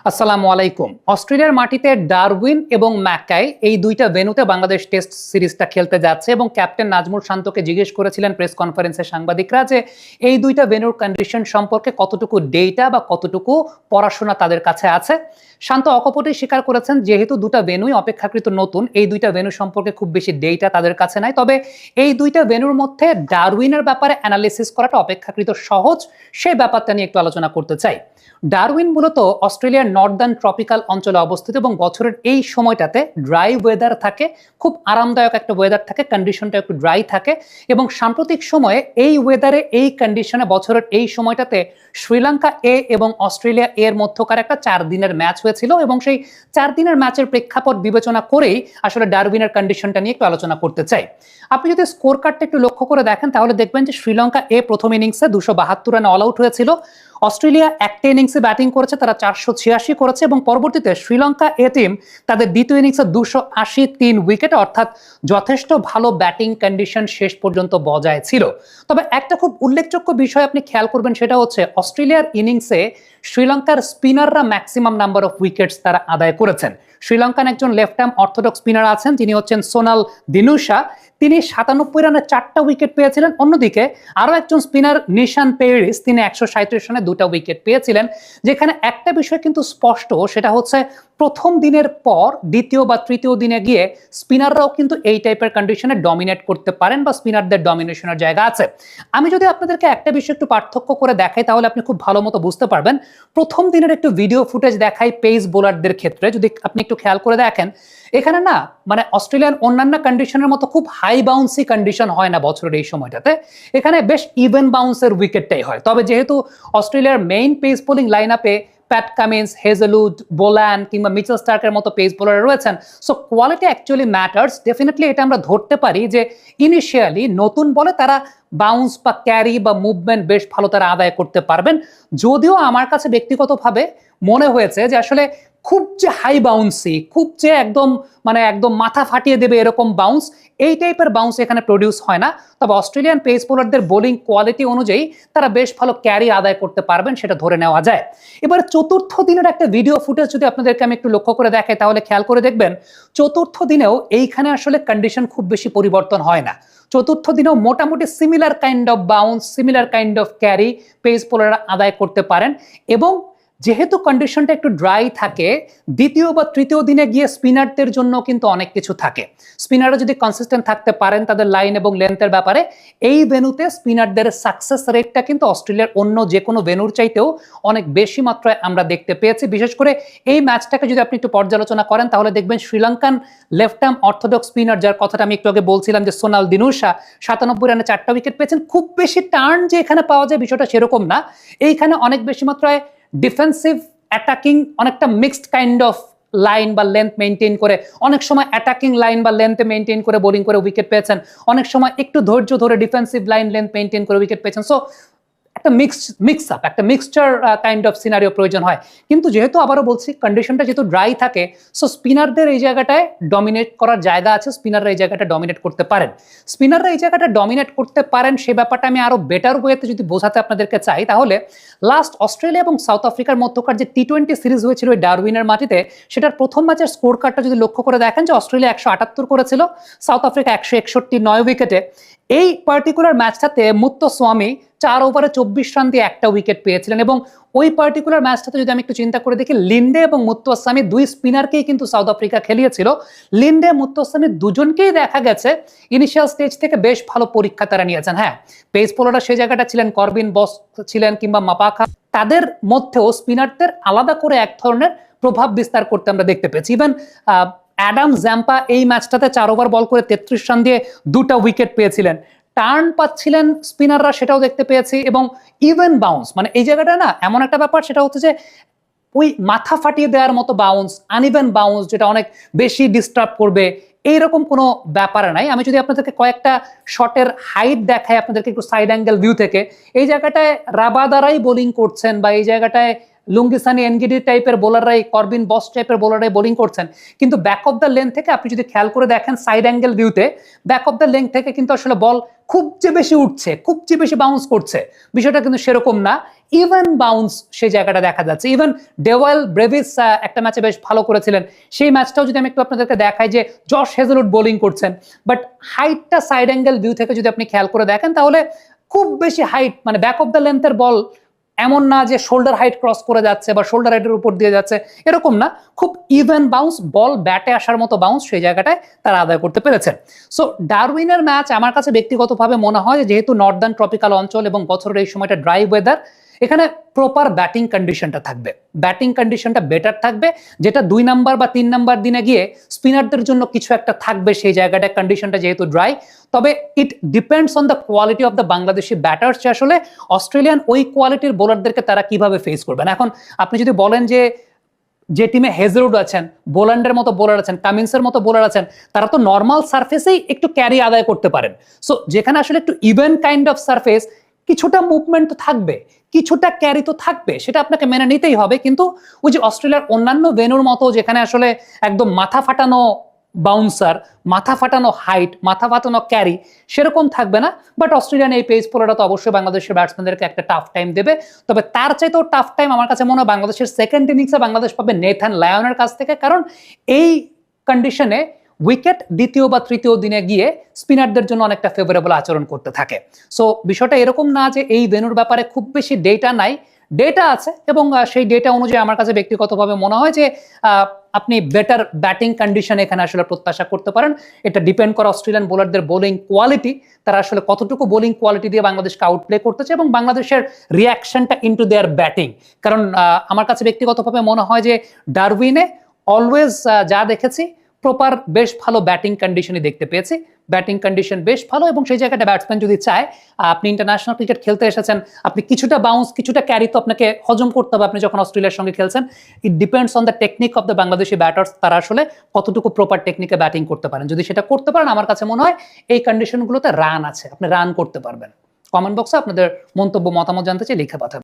আসসালামু আলাইকুম। অস্ট্রেলিয়ার মাটিতে ডারউইন এবং ম্যাকাই এই দুইটা ভেন্যুতে বাংলাদেশ টেস্ট সিরিজটা খেলতে যাচ্ছে এবং ক্যাপ্টেন নাজমুল শান্তকে জিজ্ঞেস করেছিলেন প্রেস কনফারেন্সে সাংবাদিকরা যে এই দুইটা ভেন্যুর কন্ডিশন সম্পর্কে কতটুকু ডেটা বা কতটুকু পড়াশোনা তাদের কাছে আছে। শান্ত অকপটেই স্বীকার করেছেন যেহেতু দুটা ভেন্যুই অপেক্ষাকৃত নতুন, এই দুইটা ভেন্যু সম্পর্কে খুব বেশি ডেটা তাদের কাছে নাই। তবে এই দুইটা ভেন্যুর মধ্যে ডারউইনের ব্যাপারে অ্যানালিসিস করাটা অপেক্ষাকৃত সহজ, সেই ব্যাপারটা নিয়ে একটু আলোচনা করতে চাই। ডারউইন মূলত অস্ট্রেলিয়ার নর্দার্ন ট্রপিক্যাল অঞ্চলে অবস্থিত এবং বছরের এই সময়টাতে ড্রাই ওয়েদার থাকে, খুব আরামদায়ক একটা ওয়েদার থাকে, কন্ডিশনটা একটু ড্রাই থাকে এবং সাম্প্রতিক সময়ে এই ওয়েদারে এই কন্ডিশনে বছরের এই সময়টাতে শ্রীলঙ্কা এ এবং অস্ট্রেলিয়া এর মধ্যকার একটা 4 দিনের ম্যাচ হয়েছিল এবং সেই 4 দিনের ম্যাচের প্রেক্ষাপট বিবেচনা করেই আসলে ডারউইনের কন্ডিশনটা নিয়ে একটু আলোচনা করতে চাই। আপনি যদি স্কোর কার্ডটা একটু লক্ষ্য করে দেখেন তাহলে দেখবেন যে শ্রীলঙ্কা এ প্রথম ইনিংসে 272 রানে অল আউট হয়েছিল। অস্ট্রেলিয়া একটা ইনিংসে ব্যাটিং করেছে, তারা 486 করেছে এবং পরবর্তীতে শ্রীলঙ্কা এ টিম তাদের দ্বিতীয় ইনিংসে 283 উইকেটে, অর্থাৎ যথেষ্ট ভালো ব্যাটিং কন্ডিশন শেষ পর্যন্ত বজায় ছিল। তবে একটা খুব উল্লেখযোগ্য বিষয় আপনি খেয়াল করবেন, সেটা হচ্ছে অস্ট্রেলিয়ার ইনিংসে শ্রীলঙ্কার স্পিনাররা ম্যাক্সিমাম নাম্বার অফ উইকেটস তারা আদায় করেছেন। শ্রীলঙ্কান একজন লেফট আর্ম অর্থোডক্স স্পিনার আছেন, যিনি হচ্ছেন সোনাল দিনুশা, তিনি 97 রানে 4টা উইকেট পেয়েছিলেন। অন্যদিকে আরো একজন স্পিনার নিশান পেরিস, তিনি 137 রানে 2টা উইকেট পেয়েছিলেন। যেখানে একটা বিষয় কিন্তু স্পষ্ট, সেটা হচ্ছে প্রথম দিনের পর দ্বিতীয় বা তৃতীয় দিনে গিয়ে স্পিনাররাও কিন্তু এই টাইপের কন্ডিশনে ডমিনেট করতে পারেন বা স্পিনারদের ডমিনেশনের জায়গা আছে। আমি যদি আপনাদেরকে একটা বিষয় একটু পার্থক্য করে দেখাই তাহলে আপনি খুব ভালো মতো বুঝতে পারবেন। প্রথম দিনের একটু ভিডিও ফুটেজ দেখাই পেস বোলারদের ক্ষেত্রে, যদি আপনি একটু খেয়াল করে দেখেন, এখানে না মানে অস্ট্রেলিয়ান অন্যান্য কন্ডিশনের মতো খুব হাই বাউন্সি কন্ডিশন হয় না বছরের এই সময়টাতে, এখানে বেশ ইভেন বাউন্সের উইকেটটাই হয়। তবে যেহেতু অস্ট্রেলিয়ার মেইন পেস বোলিং লাইন আপে প্যাট কামিন্স, হেজেলউড, বোল্যান কিংবা মিচেল স্টার্কের মতো পেস বোলার রয়েছেন, so quality actually matters. Definitely এটা আমরা ধরতে পারি যে ইনিশিয়ালি নতুন বলে তারা বাউন্স বা ক্যারি বা মুভমেন্ট বেশ ভালো তারা আদায় করতে পারবেন। যদিও আমার কাছে ব্যক্তিগতভাবে মনে হয়েছে যে আসলে খুব যে হাই বাউন্সি, খুব যে একদম একদম মাথা ফাটিয়ে দেবে এরকম বাউন্স, এই টাইপের বাউন্স এখানে প্রডিউস হয় না। তবে অস্ট্রেলিয়ান পেস বোলারদের বোলিং কোয়ালিটি অনুযায়ী তারা বেশ ভালো ক্যারি আদায় করতে পারবেন, সেটা ধরে নেওয়া যায়। এবার চতুর্থ দিনের একটা ভিডিও ফুটেজ যদি আপনাদেরকে আমি একটু লক্ষ্য করে দেখাই তাহলে খেয়াল করে দেখবেন চতুর্থ দিনেও এইখানে আসলে কন্ডিশন খুব বেশি পরিবর্তন হয় না। চতুর্থ দিনেও মোটামুটি similar kind of bounce, similar kind of carry pace বোলাররা আদায় করতে পারেন এবং যেহেতু কন্ডিশনটা একটু ড্রাই থাকে, দ্বিতীয় বা তৃতীয় দিনে গিয়ে স্পিনারদের জন্য কিন্তু অনেক কিছু থাকে। স্পিনাররা যদি কনসিস্টেন্ট থাকতে পারেন তাদের লাইন এবং লেন্থের ব্যাপারে, এই ভেন্যুতে স্পিনারদের সাকসেস রেটটা কিন্তু অস্ট্রেলিয়ার অন্য যে কোনো ভেন্যুর চাইতেও অনেক বেশি মাত্রায় আমরা দেখতে পেয়েছি। বিশেষ করে এই ম্যাচটাকে যদি আপনি একটু পর্যালোচনা করেন তাহলে দেখবেন Sri Lankan left arm orthodox spinner, যার কথাটা আমি একটু আগে বলছিলাম যে সোনাল দিনুশা, 97 রানে 4টা উইকেট পেয়েছেন। খুব বেশি টার্ন যে এখানে পাওয়া যায় বিষয়টা সেরকম না, এইখানে অনেক বেশি মাত্রায় ডিফেন্সিভ অ্যাটাকিং, অনেকটা মিক্সড কাইন্ড অফ লাইন বা লেন্থ মেনটেন করে, অনেক সময় অ্যাটাকিং লাইন বা লেন্থে মেনটেন করে বোলিং করে উইকেট পেয়েছেন, অনেক সময় একটু ধৈর্য ধরে ডিফেন্সিভ লাইন লেন্থ মেনটেন করে উইকেট পেয়েছেন। সো একটা মিক্স আপ, একটা মিক্সচার কাইন্ড অফ সিনারিও প্রয়োজন হয়। কিন্তু যেহেতু আবারও বলছি কন্ডিশনটা যেহেতু ড্রাই থাকে, সো স্পিনারদের এই জায়গাটায় ডমিনেট করার জায়গা আছে, স্পিনাররা এই জায়গাটা ডমিনেট করতে পারেন। স্পিনাররা এই জায়গাটা ডমিনেট করতে পারেন সে ব্যাপারটা আমি আরো বেটার ওয়েতে যদি বোঝাতে আপনাদেরকে চাই তাহলে লাস্ট অস্ট্রেলিয়া এবং সাউথ আফ্রিকার মধ্যকার যে টি-20 সিরিজ হয়েছিল ওই ডারউইনের মাটিতে, সেটার প্রথম ম্যাচের স্কোর কার্ডটা যদি লক্ষ্য করে দেখেন যে অস্ট্রেলিয়া 178 করেছিল, সাউথ আফ্রিকা 161, 9 উইকেটে। এই পার্টিকুলার ম্যাচটাতে মুত্তুস্বামী 4 ওভারে 24 রান দিয়ে একটা উইকেট পেয়েছিলেন এবং ওই পার্টিকুলার ম্যাচটাতে যদি আমি একটু চিন্তা করে দেখি, লিন্ডে এবং মুত্তুস্বামী দুই স্পিনারকেই কিন্তু সাউথ আফ্রিকা খেলিয়েছিল। লিন্ডে, মুত্তুস্বামী দুজনকেই দেখা গেছে ইনিশিয়াল স্টেজ থেকে বেশ ভালো পরীক্ষা তারা নিয়েছেন। হ্যাঁ, পেস বোলাররা সেই জায়গাটা ছিলেন, করবিন বস ছিলেন কিংবা মাপাখা, তাদের মধ্যেও স্পিনারদের আলাদা করে এক ধরনের প্রভাব বিস্তার করতে আমরা দেখতে পেয়েছি। ইভেন অ্যাডাম জ্যাম্পা এই ম্যাচটাতে 4 ওভার বল করে 33 রান দিয়ে 2টা উইকেট পেয়েছিলেন। টার্ন পাচ্ছিলেন স্পিনাররা, সেটাও দেখতে পেয়েছি। এবং ইভেন বাউন্স, এই জায়গাটা না এমন একটা ব্যাপার, সেটা হচ্ছে যে ওই মাথা ফাটিয়ে দেওয়ার মতো বাউন্স, আনইভেন বাউন্স যেটা অনেক বেশি ডিস্টার্ব করবে, এইরকম কোনো ব্যাপার নাই। আমি যদি আপনাদেরকে কয়েকটা শটের হাইট দেখাই আপনাদেরকে একটু সাইড অ্যাঙ্গেল ভিউ থেকে, এই জায়গাটায় রাবাদারাই বোলিং করছেন বা এই জায়গাটায় লুঙ্গিসানি এনগিডি টাইপের বোলাররাই, করবিন বস টাইপের বোলাররাই বোলিং করছেন, কিন্তু ব্যাক অফ দ্য লেন্থ থেকে আপনি যদি খেয়াল করে দেখেন সাইড অ্যাঙ্গেল ভিউতে, ব্যাক অফ দ্য লেন্থ থেকে কিন্তু আসলে বল খুব যে বেশি উঠছে, খুব যে বেশি বাউন্স করছে, বিষয়টা কিন্তু সেরকম না। ইভেন বাউন্স সেই জায়গাটা দেখা যাচ্ছে। ইভেন ডেওয়েল ব্রেভিস একটা ম্যাচে বেশ ভালো করেছিলেন, সেই ম্যাচটাও যদি আমি একটু আপনাদেরকে দেখাই যে জশ হেজলউড বোলিং করছেন, বাট হাইটটা সাইড অ্যাঙ্গেল ভিউ থেকে যদি আপনি খেয়াল করে দেখেন তাহলে খুব বেশি হাইট, মানে ব্যাক অফ দ্য লেন্থের বল এমন না যে শোল্ডার হাইট ক্রস করে যাচ্ছে বা শোল্ডার হাইটের উপর দিয়ে যাচ্ছে, এরকম না, খুব ইভেন বাউন্স, বল ব্যাটে আসার মতো বাউন্স সেই জায়গাটায় তারা আদায় করতে পেরেছেন। সো ডারউইনের ম্যাচ আমার কাছে ব্যক্তিগতভাবে মনে হয় যেহেতু নর্দার্ন ট্রপিক্যাল অঞ্চল এবং বছরের এই সময়টা ড্রাই ওয়েদার, এখানে প্রপার ব্যাটিং কন্ডিশনটা থাকবে, ব্যাটিং কন্ডিশনটা বেটার থাকবে, যেটা 2 নাম্বার বা 3 নাম্বার দিনে গিয়ে স্পিনারদের জন্য কিছু একটা থাকবে সেই জায়গাটা, কন্ডিশনটা যেহেতু ড্রাই। তবে it depends on the quality of the Bangladeshi batters, যে আসলে অস্ট্রেলিয়ান ওই কোয়ালিটির বোলারদেরকে তারা কিভাবে ফেস করবেন। এখন আপনি যদি বলেন যে টিমে হেজলউড আছেন, বোল্যান্ডের মতো বোলার আছেন, কামিন্সের মতো বোলার আছেন, তারা তো নর্মাল সারফেসেই একটু ক্যারি আদায় করতে পারেন। সো যেখানে আসলে একটু ইভেন কাইন্ড অফ সারফেস, কিছুটা মুভমেন্ট তো থাকবে, কিছুটা ক্যারি তো থাকবে, সেটা আপনাকে মেনে নিতেই হবে। কিন্তু ওই যে অস্ট্রেলিয়ার অন্যান্য ভেন্যুর মতো যেখানে আসলে একদম মাথা ফাটানো বাউন্সার, মাথা ফাটানো হাইট, মাথা ফাটানো ক্যারি, সেরকম থাকবে না। বাট অস্ট্রেলিয়ান এই পেস বোলাররা তো অবশ্যই বাংলাদেশের ব্যাটসম্যানদেরকে একটা টাফ টাইম দেবে। তবে তার চাইতেও টাফ টাইম আমার কাছে মনে হয় বাংলাদেশের সেকেন্ড ইনিংসে বাংলাদেশ পাবে নেথান লায়নের কাছ থেকে, কারণ এই কন্ডিশনে উইকেট দ্বিতীয় বা তৃতীয় দিনে গিয়ে স্পিনারদের জন্য অনেকটা ফেভারেবল আচরণ করতে থাকে। সো বিষয়টা এরকম না যে এই ভেন্যুর ব্যাপারে খুব বেশি ডেটা নাই, ডেটা আছে, এবং সেই ডেটা অনুযায়ী আমার কাছে ব্যক্তিগতভাবে মনে হয় যে আপনি বেটার ব্যাটিং কন্ডিশন এখানে আসলে প্রত্যাশা করতে পারেন। এটা ডিপেন্ড করে অস্ট্রেলিয়ান বোলারদের বোলিং কোয়ালিটি, তারা আসলে কতটুকু বোলিং কোয়ালিটি দিয়ে বাংলাদেশকে আউটপ্লে করতেছে এবং বাংলাদেশের রিয়াকশনটা ইনটু দেয়ার ব্যাটিং। কারণ আমার কাছে ব্যক্তিগতভাবে মনে হয় যে ডারউইনে অলওয়েজ যা দেখেছি প্রপার বেশ ভালো ব্যাটিং কন্ডিশনই দেখতে পেয়েছি, ব্যাটিং কন্ডিশন বেশ ভালো, এবং সেই জায়গাটা ব্যাটসম্যান যদি চায়, আপনি ইন্টারন্যাশনাল ক্রিকেট খেলতে এসেছেন, আপনি কিছুটা বাউন্স, কিছুটা ক্যারি তো আপনাকে হজম করতে হবে আপনি যখন অস্ট্রেলিয়ার সঙ্গে খেলছেন। It depends on the technique of the Bangladeshi batters, তারা আসলে কতটুকু প্রপার টেকনিকে ব্যাটিং করতে পারেন। যদি সেটা করতে পারেন, আমার কাছে মনে হয় এই কন্ডিশনগুলোতে রান আছে, আপনি রান করতে পারবেন। কমেন্ট বক্সে আপনাদের মন্তব্য, মতামত জানতে চাই, লিখে পাঠাবেন।